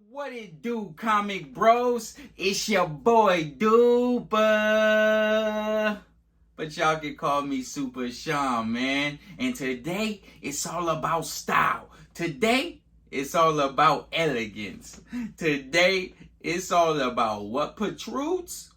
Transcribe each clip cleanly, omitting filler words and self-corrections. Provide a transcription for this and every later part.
What it do, comic bros? It's your boy Duper. But y'all can call me Super Sean, man. And today, it's all about style. Today, it's all about elegance. Today, it's all about what protrudes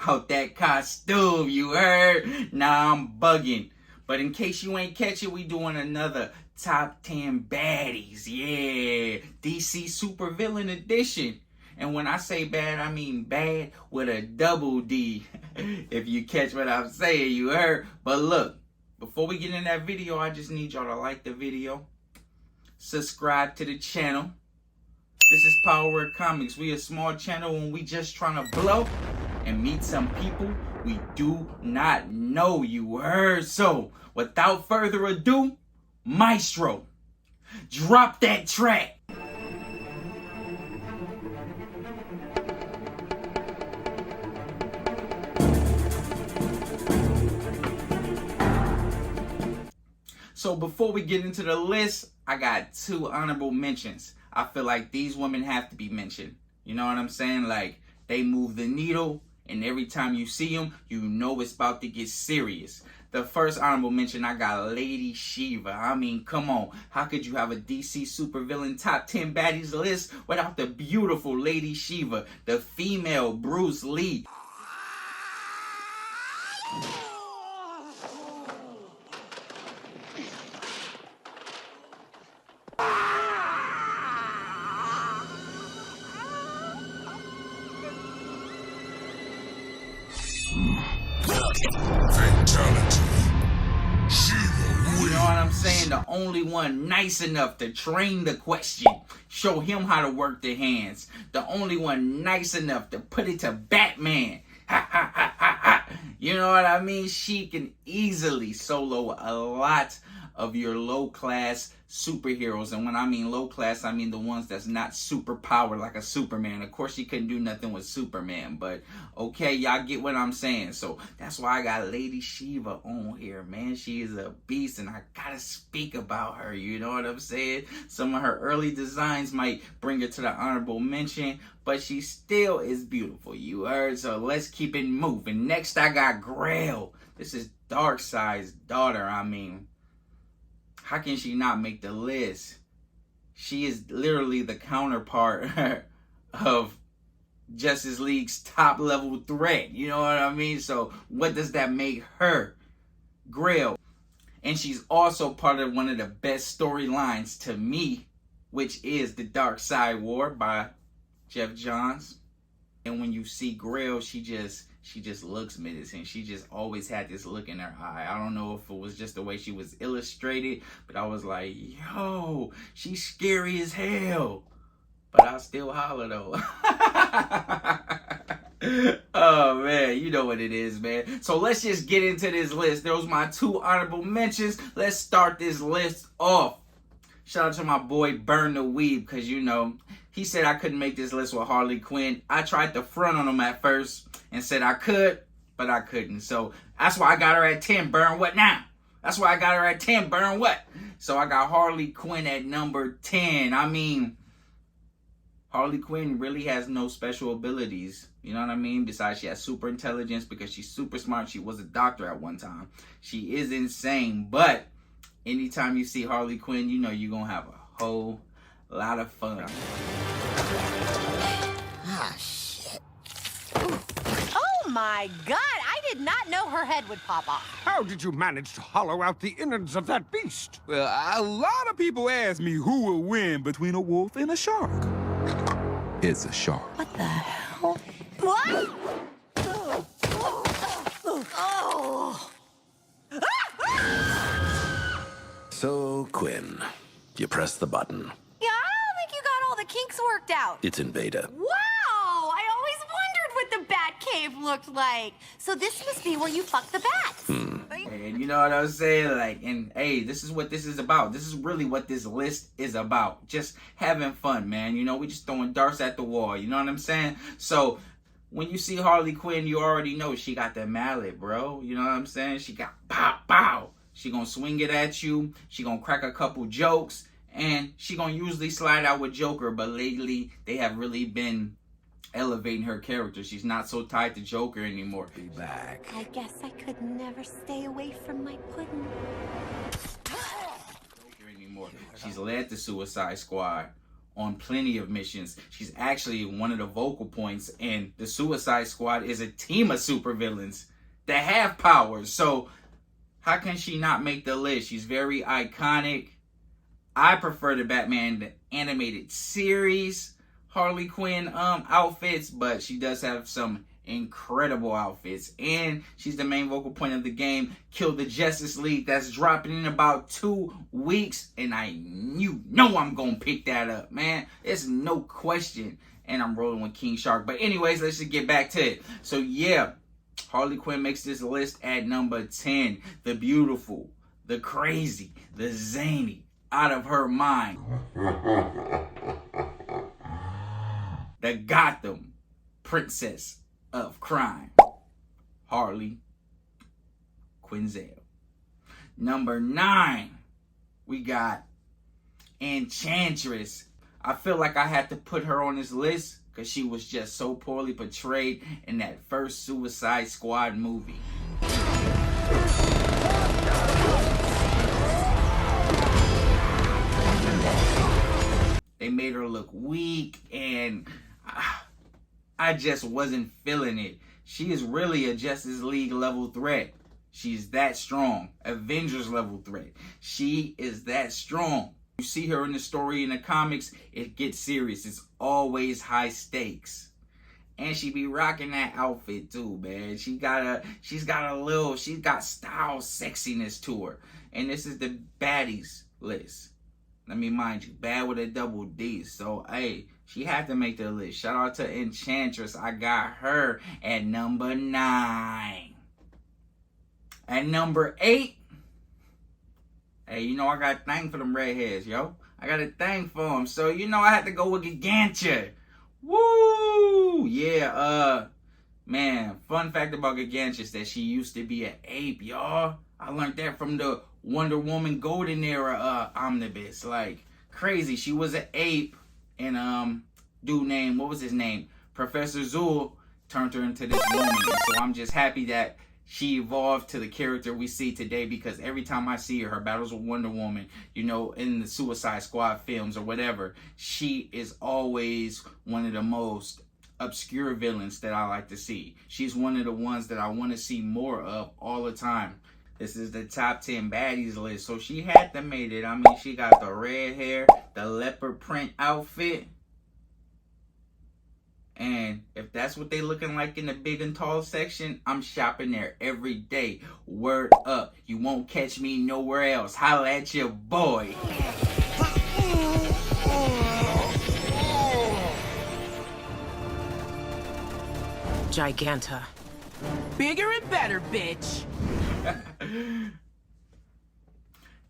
out that costume, you heard? Nah, I'm bugging. But in case you ain't catch it, we doing another Top 10 Baddies. Yeah, DC Supervillain Edition. And when I say bad, I mean bad with a double D. If you catch what I'm saying, you heard. But look, before we get in that video, I just need y'all to like the video. Subscribe to the channel. This is Power Comics. We a small channel and we just trying to blow and meet some people we do not know, you heard. So, without further ado, Maestro, drop that track. So before we get into the list, I got two honorable mentions. I feel like these women have to be mentioned. You know what I'm saying? Like, they move the needle, and every time you see them, you know it's about to get serious. The first honorable mention, I got Lady Shiva. I mean, come on. How could you have a DC supervillain top 10 baddies list without the beautiful Lady Shiva, the female Bruce Lee? Fatality. Shiva You know what I'm saying? The only one nice enough to train the question. Show him how to work the hands. The only one nice enough to put it to Batman. Ha ha ha ha ha. You know what I mean? She can easily solo a lot of your low class superheroes. And when I mean low class, I mean the ones that's not super powered like a Superman. Of course, she couldn't do nothing with Superman, but okay, y'all get what I'm saying. So that's why I got Lady Shiva on here, man. She is a beast, and I gotta speak about her. You know what I'm saying? Some of her early designs might bring her to the honorable mention, but she still is beautiful. You heard? So let's keep it moving. Next, I got Grail. This is Darkseid's daughter. I mean, how can she not make the list? She is literally the counterpart of Justice League's top level threat. You know what I mean? So what does that make her? Grail. And she's also part of one of the best storylines to me, which is the Darkseid War by Jeff Johns. And when you see Grail, she just looks menacing. She just always had this look in her eye. I don't know if it was just the way she was illustrated, but I was like, yo, she's scary as hell. But I still holler though. Oh man, you know what it is, man. So let's just get into this list. Those my two honorable mentions. Let's start this list off. Shout out to my boy Burn the Weeb, because you know, he said I couldn't make this list with Harley Quinn. I tried to front on him at first and said I could, but I couldn't. So that's why I got her at 10. Burn what now? That's why I got her at 10. Burn what? So I got Harley Quinn at number 10. I mean, Harley Quinn really has no special abilities. You know what I mean? Besides, she has super intelligence because she's super smart. She was a doctor at one time. She is insane. But anytime you see Harley Quinn, you know you're going to have a whole lot of fun. Ah, shit. Oh my God, I did not know her head would pop off. How did you manage to hollow out the innards of that beast? Well, a lot of people ask me who will win between a wolf and a shark. It's a shark. What the hell? What? Oh. Oh. So, Quinn, you press the button. Yeah, I don't think you got all the kinks worked out. It's in beta. Wow! I always wondered what the bat cave looked like. So this must be where you fuck the bats. And you know what I'm saying? Like, and hey, this is what this is about. This is really what this list is about. Just having fun, man. You know, we just throwing darts at the wall. You know what I'm saying? So when you see Harley Quinn, you already know she got that mallet, bro. You know what I'm saying? She got pow, pow. She gonna swing it at you. She gonna crack a couple jokes. And she gonna usually slide out with Joker, but lately they have really been elevating her character. She's not so tied to Joker anymore. Be back. I guess I could never stay away from my pudding. She's led the Suicide Squad on plenty of missions. She's actually one of the vocal points, and the Suicide Squad is a team of supervillains that have powers. So how can she not make the list? She's very iconic. I prefer the Batman the animated series Harley Quinn outfits, but she does have some incredible outfits, and she's the main vocal point of the game Kill the Justice League that's dropping in about 2 weeks, and I'm gonna pick that up, man. There's no question. And I'm rolling with King Shark. But anyways, let's just get back to it. So yeah, Harley Quinn makes this list at number 10. The beautiful, the crazy, the zany, out of her mind, the Gotham princess of crime, Harley Quinzel. Number 9, we got Enchantress. I feel like I had to put her on this list because she was just so poorly portrayed in that first Suicide Squad movie. They made her look weak, and I just wasn't feeling it. She is really a Justice League level threat. She's that strong. Avengers level threat. She is that strong. You see her in the story in the comics, it gets serious. It's always high stakes. And she be rocking that outfit too, man. She's got style sexiness to her. And this is the Baddies list. Let me mind you, bad with a double D. So, hey, she had to make the list. Shout out to Enchantress. I got her at number 9. At number 8, hey, you know I got a thing for them redheads, yo. I got a thing for them. So, you know I had to go with Giganta. Woo! Yeah, man, fun fact about Giganta is that she used to be an ape, y'all. I learned that from the Wonder Woman Golden Era omnibus. Like, crazy. She was an ape, and dude named, what was his name? Professor Zool turned her into this woman. And so I'm just happy that she evolved to the character we see today, because every time I see her battles with Wonder Woman, you know, in the Suicide Squad films or whatever, she is always one of the most obscure villains that I like to see. She's one of the ones that I want to see more of all the time. This is the top 10 baddies list, so she had to make it. I mean, she got the red hair, the leopard print outfit. And if that's what they looking like in the big and tall section, I'm shopping there every day. Word up. You won't catch me nowhere else. Holla at your boy. Giganta. Bigger and better, bitch.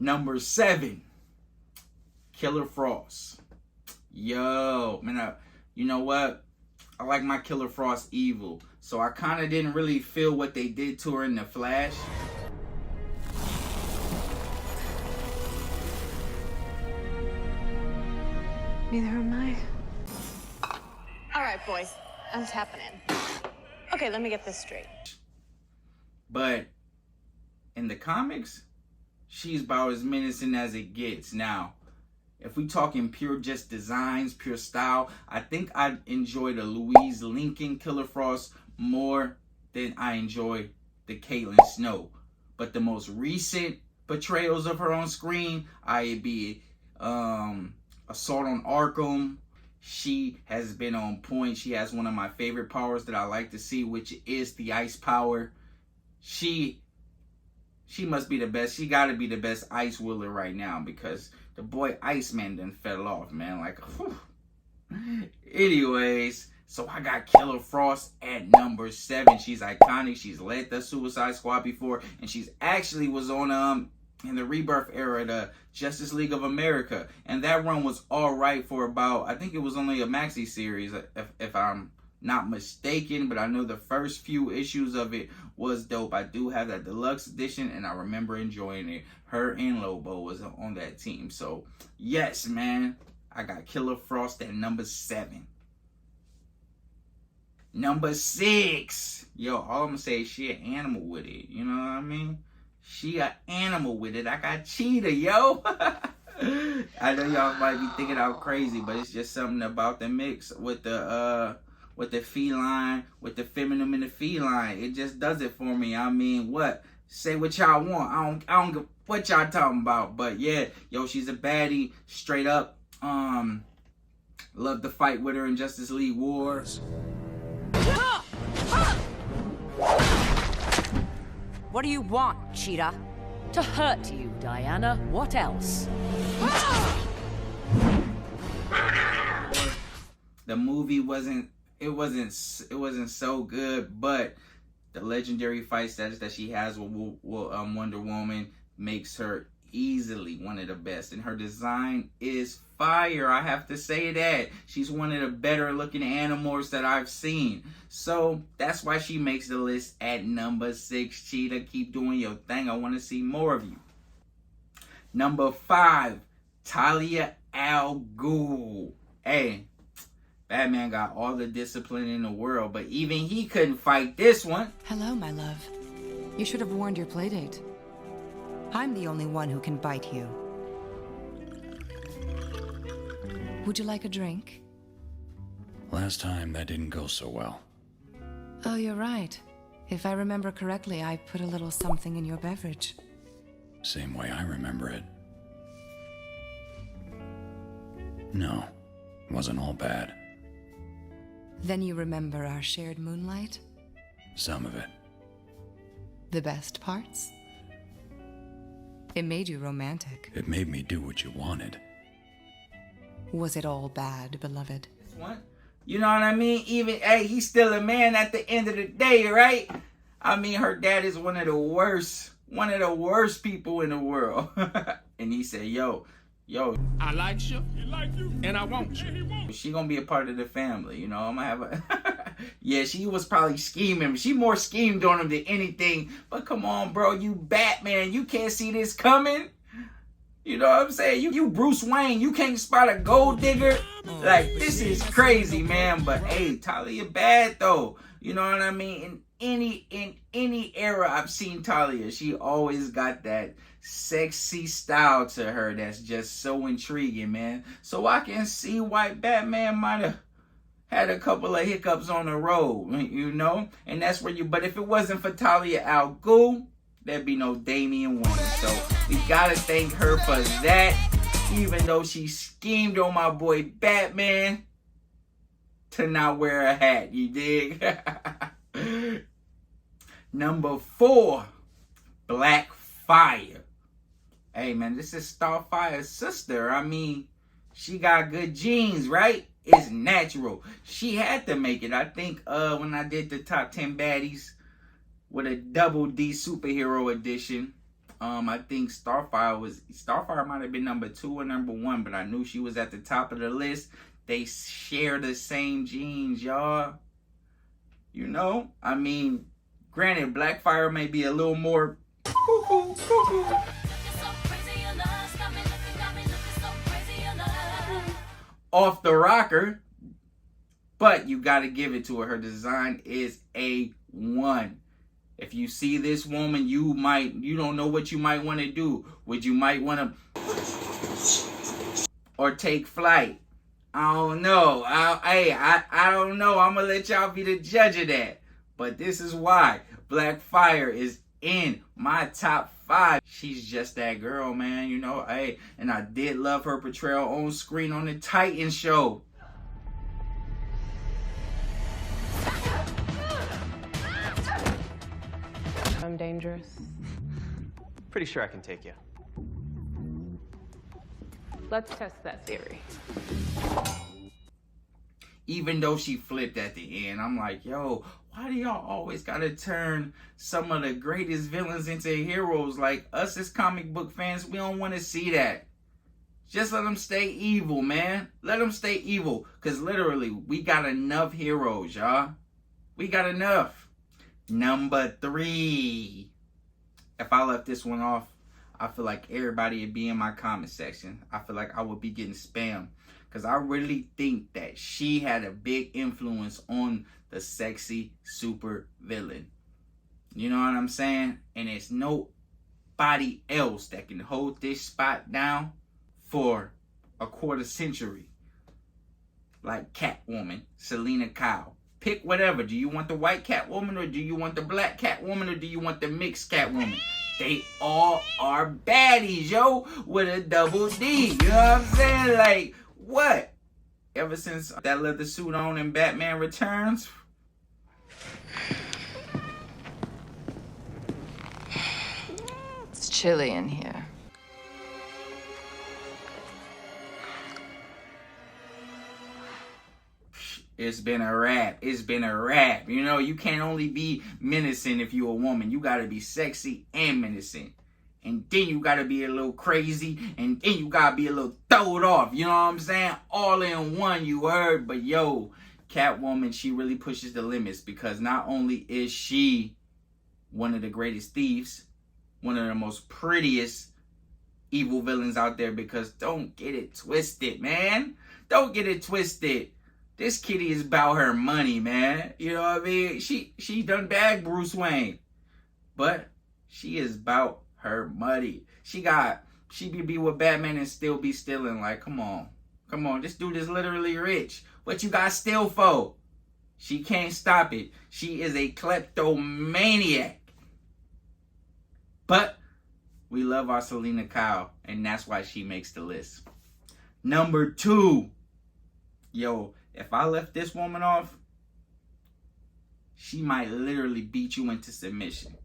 Number 7, Killer Frost. Yo, man, you know what? I like my Killer Frost evil, so I kind of didn't really feel what they did to her in The Flash. Neither am I. All right, boys, I'm tapping in. Okay, let me get this straight. But in the comics, she's about as menacing as it gets. Now, if we talking pure just designs, pure style, I think I enjoy the Louise Lincoln Killer Frost more than I enjoy the Caitlin Snow. But the most recent portrayals of her on screen, i.e. Assault on Arkham, she has been on point. She has one of my favorite powers that I like to see, which is the ice power. She must be the best. She got to be the best ice wheeler right now, because the boy Iceman done fell off, man. Like, whew. Anyways, so I got Killer Frost at number 7. She's iconic. She's led the Suicide Squad before, and she's actually was on in the Rebirth era, the Justice League of America, and that run was all right for about, I think it was only a maxi series, if I'm not mistaken, but I know the first few issues of it was dope. I do have that deluxe edition, and I remember enjoying it. Her and Lobo was on that team. So, yes, man. I got Killer Frost at number 7. Number 6. Yo, all I'm going to say is she an animal with it. You know what I mean? She an animal with it. I got Cheetah, yo. I know y'all might be thinking I'm crazy, but it's just something about the mix with the feline, with the feminine and the feline. It just does it for me. I mean, what? Say what y'all want. I don't give what y'all talking about. But yeah, yo, she's a baddie, straight up. Love to fight with her in Justice League Wars. What do you want, Cheetah? To hurt you, Diana. What else? The movie wasn't so good, but the legendary fight status that she has with Wonder Woman makes her easily one of the best, and her design is fire. I have to say that she's one of the better looking animals that I've seen, so that's why she makes the list at number 6. Cheetah, keep doing your thing. I want to see more of you. Number 5, Talia al Ghul. Hey, Batman got all the discipline in the world, but even he couldn't fight this one. Hello, my love. You should have warned your playdate. I'm the only one who can bite you. Would you like a drink? Last time, that didn't go so well. Oh, you're right. If I remember correctly, I put a little something in your beverage. Same way I remember it. No, it wasn't all bad. Then you remember our shared moonlight? Some of it. The best parts? It made you romantic. It made me do what you wanted. Was it all bad, beloved? This one? You know what I mean? Even, hey, he's still a man at the end of the day, right? I mean, her dad is one of the worst people in the world. And he said, yo, I like you, and I want you. she gonna be a part of the family, you know. I'm gonna have a yeah, she was probably scheming. She more schemed on him than anything. But come on, bro, you Batman, you can't see this coming. You know what I'm saying? You Bruce Wayne, you can't spot a gold digger. Like, this is crazy, man. But hey, Talia bad though. You know what I mean? In any era I've seen Talia, she always got that sexy style to her that's just so intriguing, man. So I can see why Batman might have had a couple of hiccups on the road, you know? And that's where but if it wasn't for Talia al Ghul, there'd be no Damian Wayne. So we gotta thank her for that, even though she schemed on my boy Batman to not wear a hat, you dig? Number 4, Blackfire. Hey, man, this is Starfire's sister. I mean, she got good genes, right? It's natural. She had to make it. I think when I did the top 10 baddies with a double D superhero edition, I think Starfire might have been number 2 or number 1, but I knew she was at the top of the list. They share the same genes, y'all. You know? I mean, granted, Blackfire may be a little more off the rocker, but you got to give it to her. Her design is A1. If you see this woman, you don't know what you might want to do. You might want to or take flight. I don't know. I don't know. I'm going to let y'all be the judge of that. But this is why Blackfire is in my top 5. She's just that girl, man, you know. Hey, and I did love her portrayal on screen on the Titan show. I'm dangerous. Pretty sure I can take you. Let's test that theory. Even though she flipped at the end, I'm like, yo, why do y'all always gotta turn some of the greatest villains into heroes? Like, us as comic book fans, we don't want to see that. Just let them stay evil, man. Let them stay evil. Because literally, we got enough heroes, y'all. We got enough. Number 3. If I left this one off, I feel like everybody would be in my comment section. I feel like I would be getting spammed. Because I really think that she had a big influence on the sexy super villain. You know what I'm saying? And it's nobody else that can hold this spot down for a quarter century. Like Catwoman, Selena Kyle. Pick whatever. Do you want the white Catwoman, or do you want the black Catwoman, or do you want the mixed Catwoman? They all are baddies, yo, with a double D. You know what I'm saying? Like, what? Ever since that leather suit on in Batman Returns. It's chilly in here. It's been a wrap. It's been a wrap. You know, you can't only be menacing if you're a woman. You gotta be sexy and menacing. And then you gotta be a little crazy. And then you gotta be a little throwed off. You know what I'm saying? All in one, you heard. But yo, Catwoman, she really pushes the limits. Because not only is she one of the greatest thieves, one of the most prettiest evil villains out there. Because don't get it twisted, man. Don't get it twisted. This kitty is about her money, man. You know what I mean? She done bagged Bruce Wayne. But she is about her money. She be with Batman and still be stealing. Like, come on. Come on. This dude is literally rich. What you got steal for? She can't stop it. She is a kleptomaniac. But we love our Selena Kyle. And that's why she makes the list. Number 2. Yo, if I left this woman off, she might literally beat you into submission.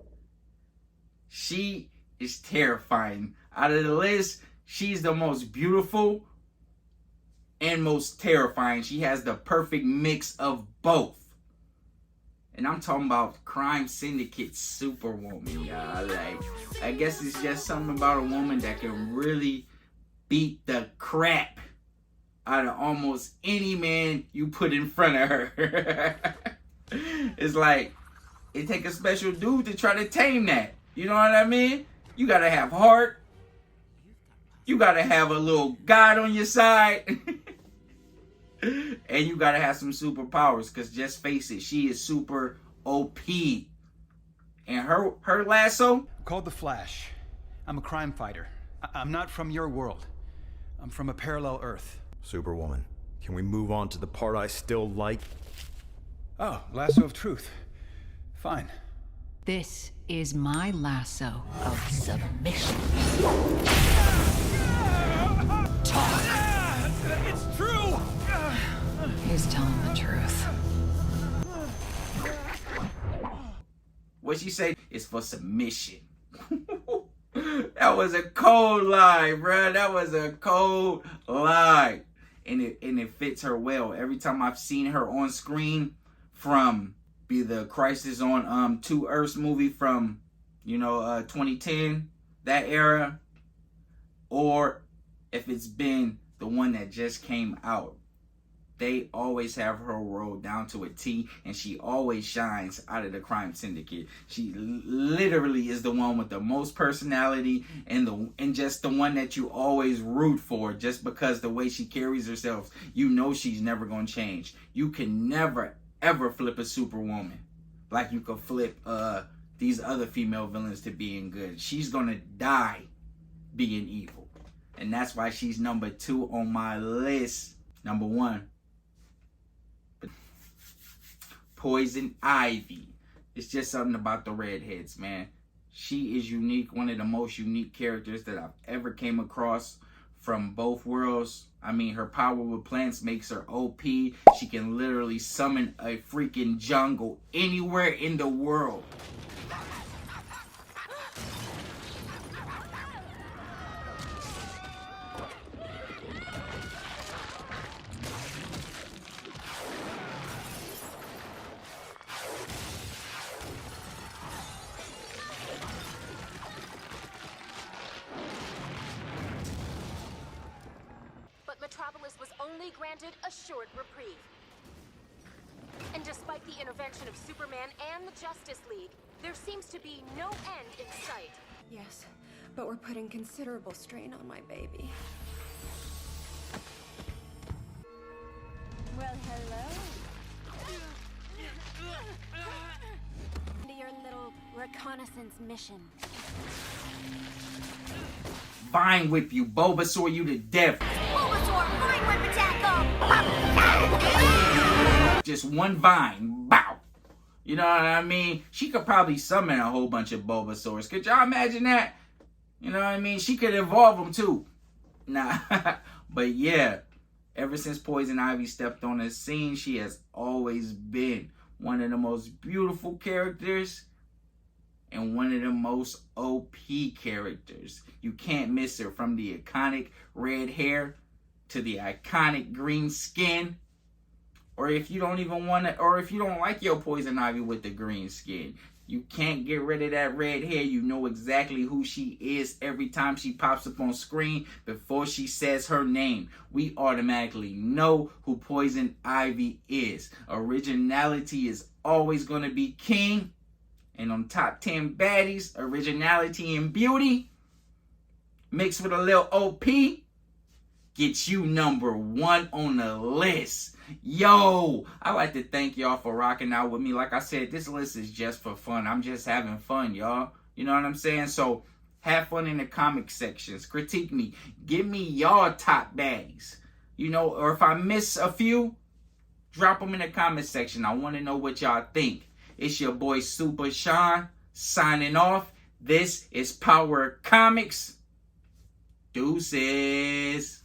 She is terrifying. Out of the list, she's the most beautiful and most terrifying. She has the perfect mix of both. And I'm talking about Crime Syndicate Superwoman, y'all. Like, I guess it's just something about a woman that can really beat the crap out of almost any man you put in front of her. It's like, it take a special dude to try to tame that. You know what I mean? You gotta have heart. You gotta have a little God on your side. And you gotta have some superpowers. Because just face it, she is super OP. And her lasso? I'm called the Flash. I'm a crime fighter. I'm not from your world. I'm from a parallel Earth. Superwoman, can we move on to the part I still like? Oh, lasso of truth. Fine. This is my lasso of submission. It's true! He's telling the truth. What she say is for submission. That was a cold lie, bruh. That was a cold lie. And it fits her well. Every time I've seen her on screen, from be the Crisis on 2 Earths movie from 2010, that era, or if it's been the one that just came out, they always have her role down to a T, and she always shines out of the Crime Syndicate. She literally is the one with the most personality, and just the one that you always root for, just because the way she carries herself, you know she's never gonna change. You can never ever flip a Superwoman like you could flip these other female villains to being good. She's gonna die being evil, and that's why she's number 2 on my list. Number 1, Poison Ivy. It's just something about the redheads, man. She is unique, one of the most unique characters that I've ever came across from both worlds. I mean, her power with plants makes her OP. She can literally summon a freaking jungle anywhere in the world. granted a short reprieve. And despite the intervention of Superman and the Justice League, there seems to be no end in sight. Yes, but we're putting considerable strain on my baby. Well, hello. To your little reconnaissance mission. Vine whip you, Bulbasaur you to death. Bulbasaur, vine whip attack! Just one vine, bow. You know what I mean? She could probably summon a whole bunch of Bulbasaurs. Could y'all imagine that? You know what I mean? She could evolve them too. Nah, but yeah. Ever since Poison Ivy stepped on the scene, she has always been one of the most beautiful characters and one of the most OP characters. You can't miss her, from the iconic red hair to the iconic green skin. Or if you don't even want to, or if you don't like your Poison Ivy with the green skin, you can't get rid of that red hair. You know exactly who she is every time she pops up on screen. Before she says her name, we automatically know who Poison Ivy is. Originality is always going to be king. And on top 10 baddies, originality and beauty mixed with a little OP gets you #1 on the list. Yo, I like to thank y'all for rocking out with me. Like I said, this list is just for fun. I'm just having fun, y'all. You know what I'm saying? So have fun in the comic sections. Critique me. Give me y'all top baddies. You know, or if I miss a few, drop them in the comment section. I want to know what y'all think. It's your boy Super Sean signing off. This is Power Comics. Deuces.